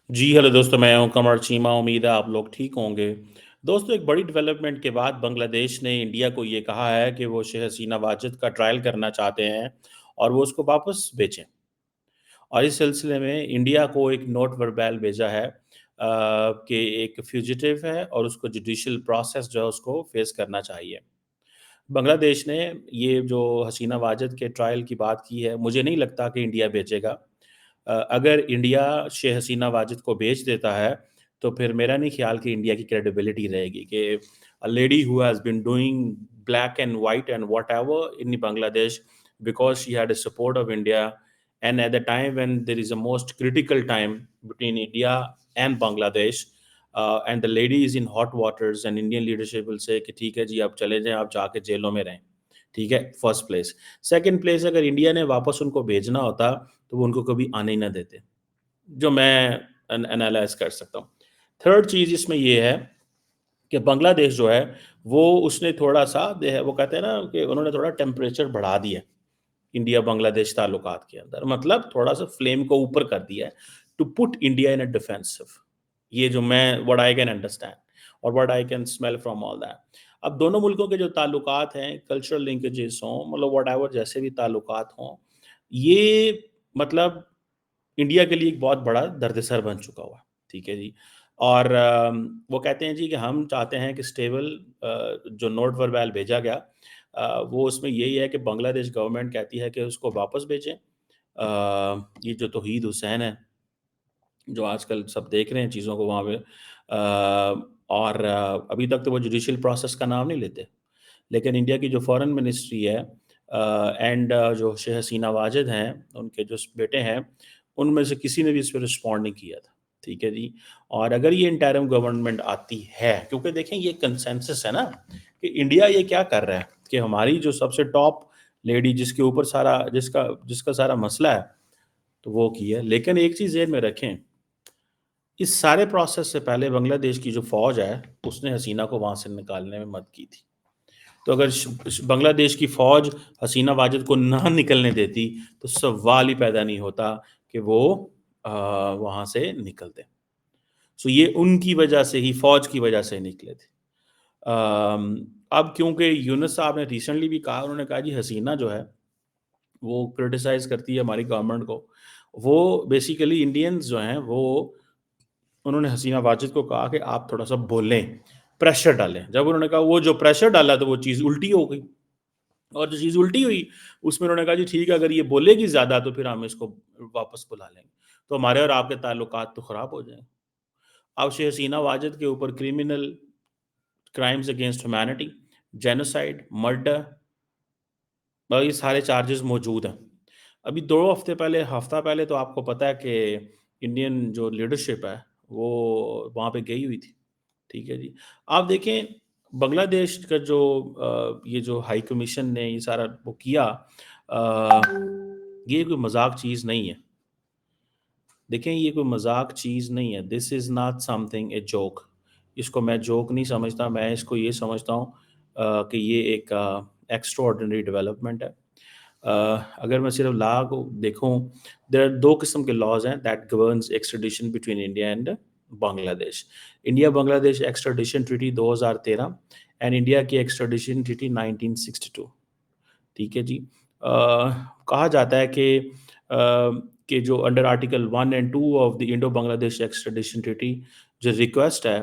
जी, hello दोस्तों, मैं हूं कमर चीमा। उम्मीद है आप लोग ठीक होंगे। दोस्तों, एक बड़ी डेवलपमेंट के बाद बांग्लादेश ने इंडिया को ये कहा है कि वो शेख हसीना वाजिद का ट्रायल करना चाहते हैं और वो उसको वापस बेचें। और इस सिलसिले में इंडिया को एक नोट वर्बैल भेजा है कि एक फ्यूजिटिव है और उसको जुडिशियल प्रोसेस जो है उसको फेस करना चाहिए। बांग्लादेश ने ये जो हसीना वाजिद के ट्रायल की बात की है, मुझे नहीं लगता कि इंडिया बेचेगा। अगर इंडिया शेख हसीना वाजिद को बेच देता है, तो फिर मेरा नहीं ख्याल कि इंडिया की क्रेडिबिलिटी रहेगी कि a lady who has been doing black and white and whatever in Bangladesh because she had the support of India and at the time when there is a most critical time between India and Bangladesh and the lady is in hot waters and Indian leadership will say कि ठीक है जी, आप चले जाएँ, आप जाके जेलों में रहें। ठीक है, फर्स्ट प्लेस। सेकंड प्लेस, अगर इंडिया ने वापस उनको भेजना होता, तो वो उनको कभी आने ही ना देते, जो मैं एनालाइज़ कर सकता हूँ। थर्ड चीज़ इसमें ये है कि बांग्लादेश जो है, वो उसने थोड़ा-सा वो कहते हैं ना कि उन्होंने थोड़ा टेम्परेचर बढ़ा दिया है, इंडिया बांग्लादेश ताल्लुकात के अंदर। मतलब थोड़ा-सा फ्लेम को ऊपर कर दिया है, to put India in a defensive. ये जो मैं व्हाट आई कैन अंडरस्टैंड और what I can smell from all that. अब दोनों मुल्कों के जो ताल्लुकात हैं, कल्चरल लिंकेजेस हों, मतलब व्हाटएवर जैसे भी ताल्लुकात हों, ये मतलब इंडिया के लिए एक बहुत बड़ा दर्द-सर बन चुका हुआ है, ठीक है जी। और वो कहते हैं जी कि हम चाहते हैं कि स्टेबल जो नोट वर्बैल भेजा गया वो उसमें यही है कि बांग्लादेश गवर्नमेंट कहती है कि उसको वापस भेजें। ये जो तौहीद हुसैन है, जो आजकल सब देख रहे हैं चीज़ों को वहाँ पे और अभी तक तो वो जुडिशियल प्रोसेस का नाम नहीं लेते। लेकिन इंडिया की जो फ़ॉरेन मिनिस्ट्री है एंड जो शेख हसीना वाजिद हैं, उनके जो बेटे हैं, उनमें से किसी ने भी इस पे रिस्पॉन्ड नहीं किया था। ठीक है जी। और अगर ये इंटरिम गवर्नमेंट आती है, क्योंकि देखें ये कंसेंसस है ना कि इंडिया ये क्या कर रहा है कि हमारी जो सबसे टॉप लेडी जिसके ऊपर सारा जिसका जिसका सारा मसला है, तो वो की है। लेकिन एक चीज़ ज़हन में रखें, इस सारे प्रोसेस से पहले बांग्लादेश की जो फ़ौज है, उसने हसीना को वहाँ से निकालने में मदद की थी। तो अगर बांग्लादेश की फ़ौज हसीना वाजिद को ना निकलने देती, तो सवाल ही पैदा नहीं होता कि वो वहाँ से निकलते। सो ये उनकी वजह से ही, फ़ौज की वजह से निकले थे। अब क्योंकि यूनुस साहब ने रिसेंटली भी कहा, उन्होंने कहा जी हसीना जो है, वो क्रिटिसाइज़ करती है हमारी गवर्नमेंट को। वो बेसिकली इंडियंस जो हैं, वो उन्होंने हसीना वाजिद को कहा कि आप थोड़ा-सा बोलें, प्रेशर डालें। जब उन्होंने कहा वो जो प्रेशर डाला, तो वो चीज़ उल्टी हो गई। और जो चीज़ उल्टी हुई, उसमें उन्होंने कहा जी ठीक है, अगर ये बोलेगी ज़्यादा तो फिर हम इसको वापस बुला लेंगे। तो हमारे और आपके ताल्लुकात तो ख़राब हो जाएँगे। अब शेख हसीना वाजिद के ऊपर criminal crimes against humanity, genocide, murder ये सारे चार्जेस मौजूद हैं। अभी 2 हफ़्ते पहले, हफ़्ता पहले तो आपको पता है कि इंडियन जो लीडरशिप है, वो वहाँ पे गई हुई थी। ठीक है जी। आप देखें बांग्लादेश का जो ये जो हाई कमीशन ने ये सारा वो किया ये कोई मज़ाक चीज़ नहीं है। देखें ये कोई मज़ाक चीज़ नहीं है। This is not something a joke. इसको मैं जोक नहीं समझता, मैं इसको ये समझता हूँ कि ये एक एक्स्ट्राऑर्डिनरी डेवलपमेंट है। अगर मैं सिर्फ लॉ को देखूँ, देयर आर 2 किस्म के लॉज़ हैं that governs extradition between India and Bangladesh. India Bangladesh extradition treaty 2013 and India की एक्स्ट्राडिशन ट्रीटी 1962। ठीक है जी। कहा जाता है कि जो under article 1 and 2 of the Indo Bangladesh extradition treaty जो रिक्वेस्ट है,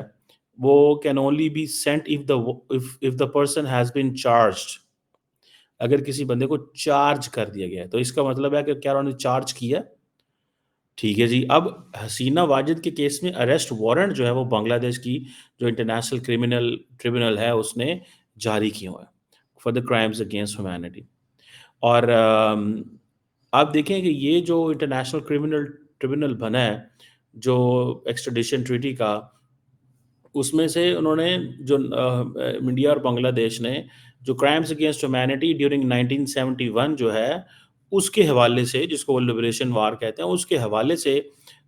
वो can only be sent if the person has been charged. अगर किसी बंदे को चार्ज कर दिया गया है, तो इसका मतलब है कि क्या उन्होंने चार्ज किया? ठीक है जी। अब हसीना वाजिद के केस में अरेस्ट वारंट जो है वो बांग्लादेश की जो इंटरनेशनल क्रिमिनल ट्रिब्यूनल है उसने जारी किए हुए हैं for the crimes against humanity. और आप देखें कि ये जो इंटरनेशनल क्रिमिनल ट्रिब्यूनल बना है, जो एक्स्ट्राडिशन ट्रीटी का, उसमें से उन्होंने जो इंडिया और बांग्लादेश ने जो क्राइम्स अगेंस्ट ह्यूमैनिटी ड्यूरिंग 1971 जो है, उसके हवाले से, जिसको वो लिबरेशन वार कहते हैं, उसके हवाले से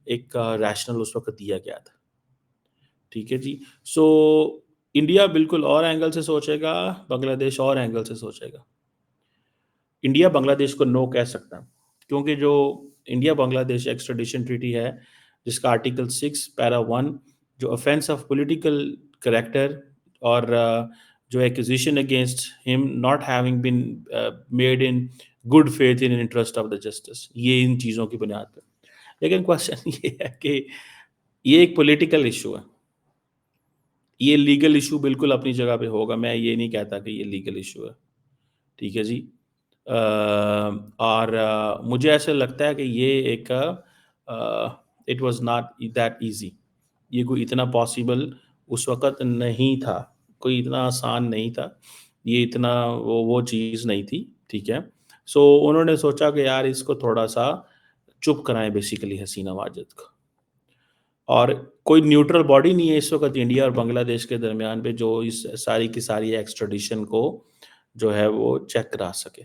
एक रैशनल उस वक़्त दिया गया था। ठीक है जी। सो इंडिया बिल्कुल और एंगल से सोचेगा, बांग्लादेश और एंगल से सोचेगा। इंडिया बांग्लादेश को नो कह सकता है, क्योंकि जो इंडिया बांग्लादेश एक्स्ट्राडिशन ट्रीटी है, जिसका आर्टिकल 6 पैरा 1 जो ऑफेंस ऑफ पॉलिटिकल करेक्टर और जो accusation against him not having been made in good faith in interest of the justice, ये इन चीज़ों की बुनियाद पर। लेकिन क्वेश्चन ये है कि ये एक पॉलिटिकल इशू है, ये लीगल इशू बिल्कुल अपनी जगह पे होगा, मैं ये नहीं कहता कि ये लीगल इशू है, ठीक है जी। और मुझे ऐसा लगता है कि ये एक it was not that easy, ये कोई इतना पॉसिबल उस वक़्त नहीं था, कोई इतना आसान नहीं था, ये इतना वो चीज़ नहीं थी, ठीक है। सो उन्होंने सोचा कि यार इसको थोड़ा-सा चुप कराएँ बेसिकली हसीना वाजिद को। और कोई न्यूट्रल बॉडी नहीं है इस वक़्त इंडिया और बांग्लादेश के दरमियान पे जो इस सारी की सारी एक्स्ट्राडिशन को जो है वो चेक करा सके।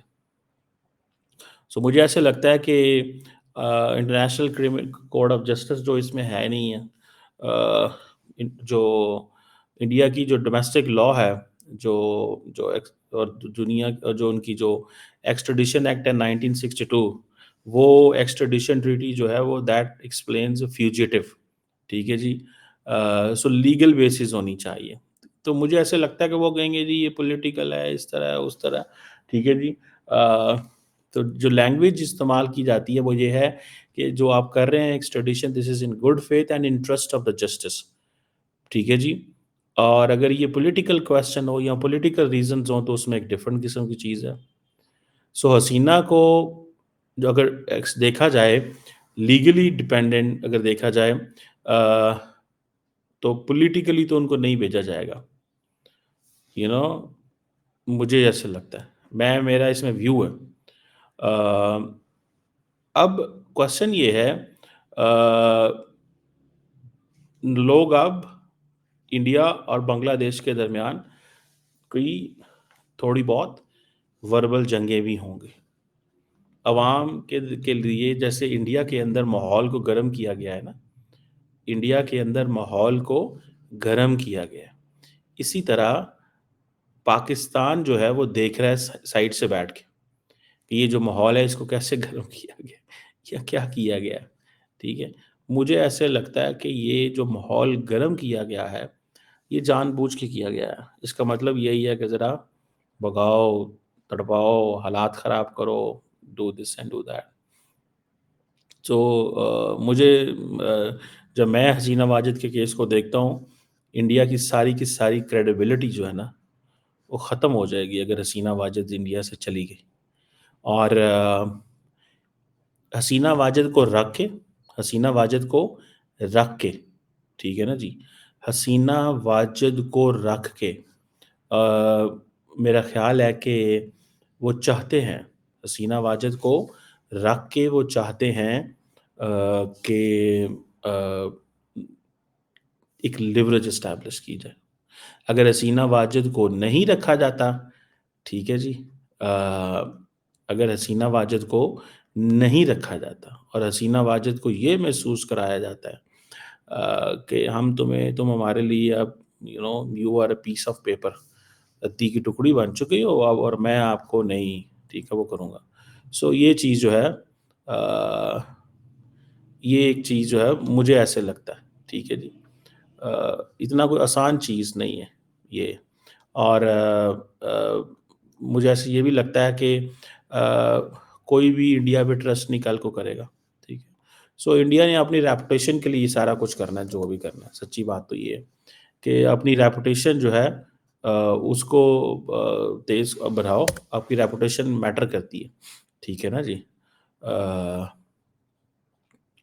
सो मुझे ऐसा लगता है कि इंटरनेशनल कोर्ट ऑफ जस्टिस जो इसमें है नहीं है। जो इंडिया की जो डोमेस्टिक लॉ है, जो जो एक्स और दुनिया जो उनकी जो एक्सट्रेडिशन एक्ट है 1962, वो एक्सट्रेडिशन ट्रीटी जो है वो दैट एक्सप्लेन्स फ्यूजिटिव, ठीक है जी। सो लीगल बेसिस होनी चाहिए। तो मुझे ऐसे लगता है कि वो कहेंगे जी ये पॉलिटिकल है, इस तरह है, उस तरह, ठीक है जी। तो जो लैंग्वेज इस्तेमाल की जाती है वो ये है कि जो आप कर रहे हैं extradition, this is in good faith and interest of the justice, ठीक है जी। और अगर ये पॉलिटिकल क्वेश्चन हो या पॉलिटिकल रीज़न्स हों तो उसमें एक डिफरेंट किस्म की चीज़ है। सो हसीना को जो अगर देखा जाए लीगली डिपेंडेंट अगर देखा जाए तो पॉलिटिकली तो उनको नहीं भेजा जाएगा, यू नो मुझे ऐसा लगता है। मैं मेरा इसमें व्यू है। अब क्वेश्चन ये है, लोग अब इंडिया और बांग्लादेश के दरमियान कोई थोड़ी बहुत वर्बल जंगें भी होंगी। अवाम के लिए जैसे इंडिया के अंदर माहौल को गर्म किया गया है ना, इंडिया के अंदर माहौल को गर्म किया गया है। इसी तरह पाकिस्तान जो है वो देख रहा है साइड से बैठ के कि ये जो माहौल है इसको कैसे गर्म किया गया या क्या किया गया है, ठीक है। मुझे ऐसे लगता है कि ये जो माहौल गर्म किया गया है ये जानबूझ के किया गया है। इसका मतलब यही है कि ज़रा भगाओ, तड़पाओ, हालात ख़राब करो, do this and do that. So मुझे जब मैं हसीना वाजिद के केस को देखता हूँ, इंडिया की सारी क्रेडिबिलिटी जो है ना, वो ख़त्म हो जाएगी अगर हसीना वाजिद इंडिया से चली गई। और हसीना वाजिद को रख के हसीना वाजिद को रख के, ठीक है ना जी? हसीना वाजिद को रख के मेरा ख़्याल है कि वो चाहते हैं, हसीना वाजिद को रख के वो चाहते हैं कि अ, एक लिवरेज एस्टेब्लिश की जाए। अगर हसीना वाजिद को नहीं रखा जाता, ठीक है जी। अगर हसीना वाजिद को नहीं रखा जाता और हसीना वाजिद को ये महसूस कराया जाता है कि तुम हमारे लिए अब you are a piece of paper, रत्ती की टुकड़ी बन चुकी हो अब और मैं आपको नहीं, ठीक है, वो करूँगा। सो ये चीज़ जो है ये एक चीज़ जो है मुझे ऐसे लगता है, ठीक है जी। इतना कोई आसान चीज़ नहीं है ये। और मुझे ऐसे ये भी लगता है कि कोई भी इंडिया पे ट्रस्ट नहीं कल को करेगा, ठीक है। सो इंडिया ने अपनी रेपुटेशन के लिए ये सारा कुछ करना है, जो भी करना है। सच्ची बात तो ये है कि अपनी रेपुटेशन जो है उसको तेज़ बढ़ाओ, आपकी रेपुटेशन मैटर करती है, ठीक है ना जी।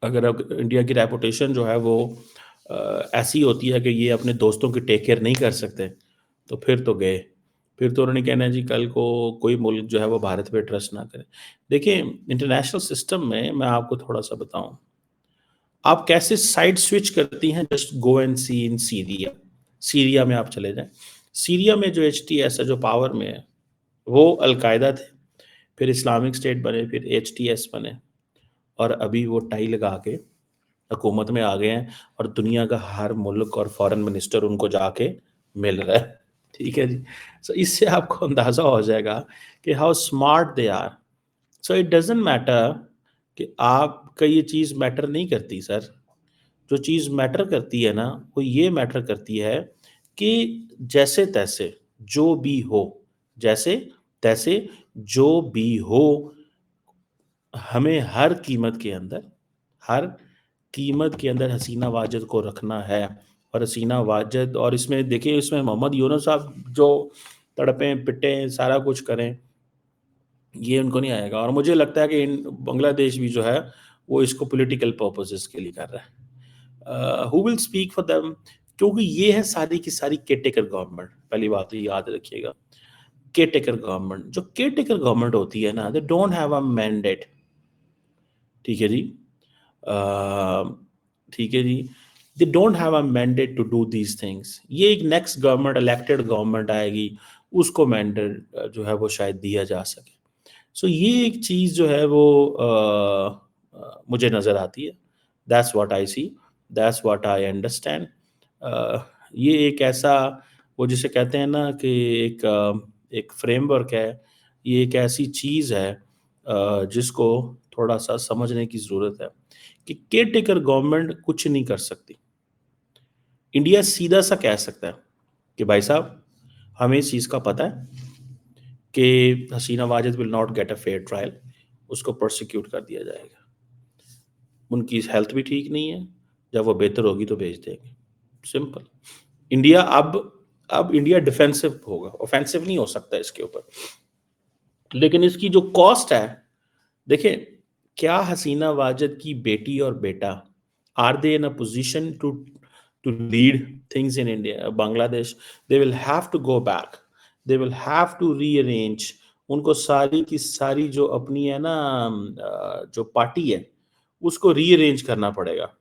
अगर अब इंडिया की रेपुटेशन जो है वो ऐसी होती है कि ये अपने दोस्तों की टेक केयर नहीं कर सकते, तो फिर तो गए। फिर तो उन्होंने कहना है जी कल को कोई मुल्क जो है वो भारत पे ट्रस्ट ना करे। देखिए इंटरनेशनल सिस्टम में मैं आपको थोड़ा-सा बताऊँ, आप कैसे साइड स्विच करती हैं just go and see in Syria. Syria में आप चले जाएँ। सीरिया में जो एचटीएस है जो पावर में है, वो अल-कायदा थे, फिर इस्लामिक स्टेट बने, फिर एचटीएस बने और अभी वो टाई लगा के हुकूमत में आ गए हैं और दुनिया का हर मुल्क और फॉरेन मिनिस्टर उनको जाके मिल रहा है। ठीक है जी। सो इससे आपको अंदाज़ा हो जाएगा कि how smart they are. So it doesn't matter कि आपका ये चीज़ मैटर नहीं करती सर। जो चीज़ मैटर करती है ना, वो ये मैटर करती है कि जैसे-तैसे, जो भी हो, जैसे-तैसे, जो भी हो, हमें हर कीमत के अंदर हसीना वाजिद को रखना है। और हसीना वाजिद, और इसमें देखिए, इसमें मोहम्मद यूनुस साहब जो तड़पें, पिटें, सारा कुछ करें, ये उनको नहीं आएगा। और मुझे लगता है कि बांग्लादेश भी जो है वो इसको पॉलिटिकल पर्पसेस के लिए कर रहा है। Who will speak for them, क्योंकि ये है सारी की सारी केयरटेकर गवर्नमेंट। पहली बात तो याद रखिएगा, केयरटेकर गवर्नमेंट, जो केयरटेकर गवर्नमेंट होती है ना, they don't have a mandate. ठीक है जी। अ, ठीक है जी। They don't have a mandate to do these things. ये एक नेक्स्ट गवर्नमेंट, इलेक्टेड गवर्नमेंट आएगी, उसको मैंडेट जो है वो शायद दिया जा सके। सो ये एक चीज़ जो है वो मुझे नज़र आती है। That's what I see, that's what I understand. ये एक ऐसा, वो जिसे कहते हैं ना कि एक फ्रेमवर्क है, ये एक ऐसी चीज़ है जिसको थोड़ा-सा समझने की ज़रूरत है कि केयरटेकर गवर्नमेंट कुछ नहीं कर सकती। इंडिया सीधा-सा कह सकता है कि भाई साहब, हमें इस चीज़ का पता है कि Hasina Wajid will not get a fair trial, उसको प्रोसिक्यूट कर दिया जाएगा। उनकी हेल्थ भी ठीक नहीं है, जब वो बेहतर होगी तो भेज देंगे। सिंपल। इंडिया अब इंडिया डिफेंसिव होगा, ऑफेंसिव नहीं हो सकता इसके ऊपर। लेकिन इसकी जो कॉस्ट है, देखिए, क्या हसीना वाजिद की बेटी और बेटा, are they in a position to lead things in India, Bangladesh? They will have to go back, they will have to rearrange. उनको सारी की सारी जो अपनी है ना, जो पार्टी है, उसको रीअरेंज करना पड़ेगा,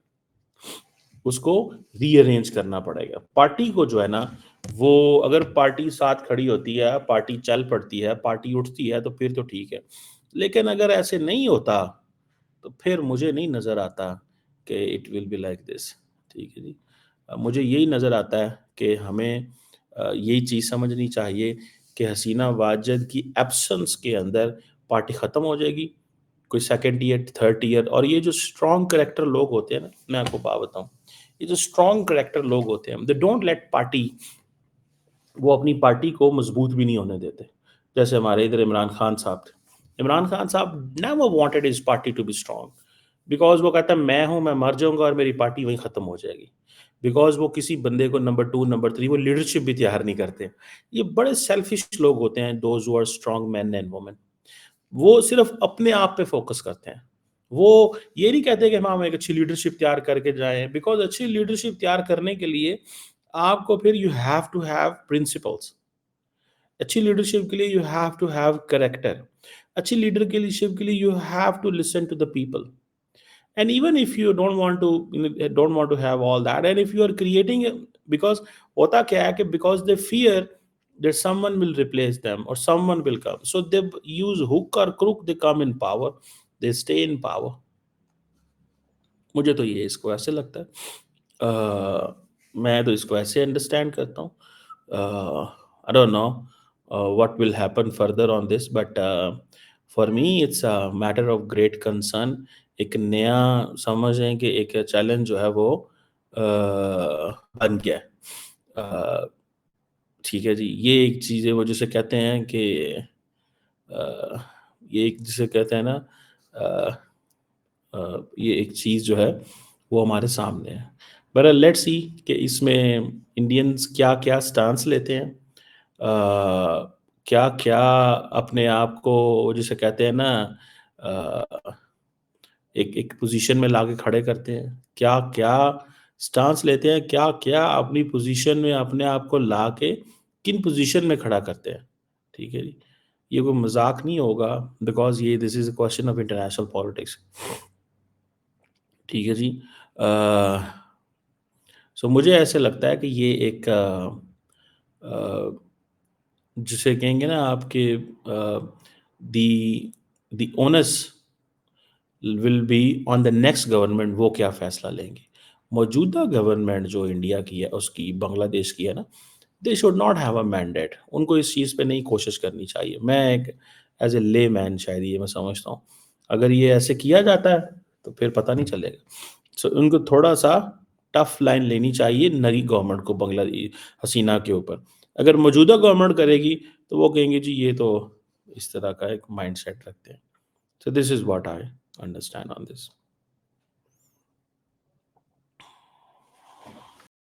उसको रीअरेंज करना पड़ेगा। पार्टी को जो है ना, वो अगर पार्टी साथ खड़ी होती है, पार्टी चल पड़ती है, पार्टी उठती है, तो फिर तो ठीक है। लेकिन अगर ऐसे नहीं होता, तो फिर मुझे नहीं नज़र आता कि it will be like this. ठीक है जी। मुझे यही नज़र आता है कि हमें यही चीज़ समझनी चाहिए कि हसीना वाजिद की एब्सेंस के अंदर पार्टी ख़त्म हो जाएगी। कोई सेकंड ईयर, थर्ड ईयर, और ये जो स्ट्रॉन्ग कैरेक्टर लोग होते हैं ना, मैं आपको बात बताऊँ, ये जो स्ट्रॉन्ग कैरेक्टर लोग होते हैं, दे डोंट लेट पार्टी, वो अपनी पार्टी को मजबूत भी नहीं होने देते। जैसे हमारे इधर इमरान खान साहब थे। इमरान खान साहब never wanted his party to be strong, because वो कहता है मैं हूँ, मैं मर जाऊँगा और मेरी पार्टी वहीं ख़त्म हो जाएगी। बिकॉज़ वो किसी बंदे को नंबर 2, नंबर 3, वो लीडरशिप भी तैयार नहीं करते। ये बड़े सेल्फिश लोग होते हैं, those who are strong men and women. वो सिर्फ़ अपने आप पे फ़ोकस करते हैं। वो ये नहीं कहते कि हम एक अच्छी लीडरशिप तैयार करके जाएँ, बिकॉज़ अच्छी लीडरशिप तैयार करने के लिए आपको फिर you have to have principles. अच्छी लीडरशिप के लिए you have to have character. अच्छी लीडर के लीडरशिप के लिए you have to listen to the people. And even if you don't want to, don't want to have all that, and if you are creating because होता क्या है कि because they fear that someone will replace them or someone will come, so they use hook or crook, they come in power, they stay in power. मुझे तो ये इसको ऐसे लगता है। मैं तो इसको ऐसे अंडरस्टैंड करता हूँ। I don't know what will happen further on this, but for me it's a matter of great concern. एक नया, समझें कि एक चैलेंज जो है वो बन गया है। ठीक है जी। ये एक चीज़ है, वो जिसे कहते हैं कि अ, ये एक जिसे कहते हैं ना, अ, ये एक चीज़ जो है वो हमारे सामने है। बहरहाल लेट्स सी कि इसमें इंडियंस क्या-क्या स्टांस लेते हैं। क्या-क्या अपने आप को, जिसे कहते हैं ना, अ, एक एक पोज़ीशन में लाके खड़े करते हैं। क्या-क्या स्टांस लेते हैं, क्या-क्या अपनी पोज़ीशन में अपने आप को लाके किन पोज़ीशन में खड़ा करते हैं। ठीक है जी। ये कोई मज़ाक नहीं होगा, बिकॉज़ ये this is a question of international politics. ठीक है जी। अ, सो मुझे ऐसे लगता है कि ये एक अ, जिसे कहेंगे ना आपके the the onus will be on the next government, वो क्या फ़ैसला लेंगे। मौजूदा गवर्नमेंट जो इंडिया की है, उसकी बांग्लादेश की है ना, they should not have a mandate. उनको इस चीज़ पे नहीं कोशिश करनी चाहिए। मैं एक एज़ ए लेमैन शायद ये मैं समझता हूँ। अगर ये ऐसे किया जाता है, तो फिर पता नहीं चलेगा। सो उनको थोड़ा-सा टफ लाइन लेनी चाहिए नई गवर्नमेंट को हसीना के ऊपर। अगर मौजूदा गवर्नमेंट करेगी, तो वो कहेंगे जी ये तो इस तरह का एक माइंडसेट रखते हैं। So this is what I understand on this.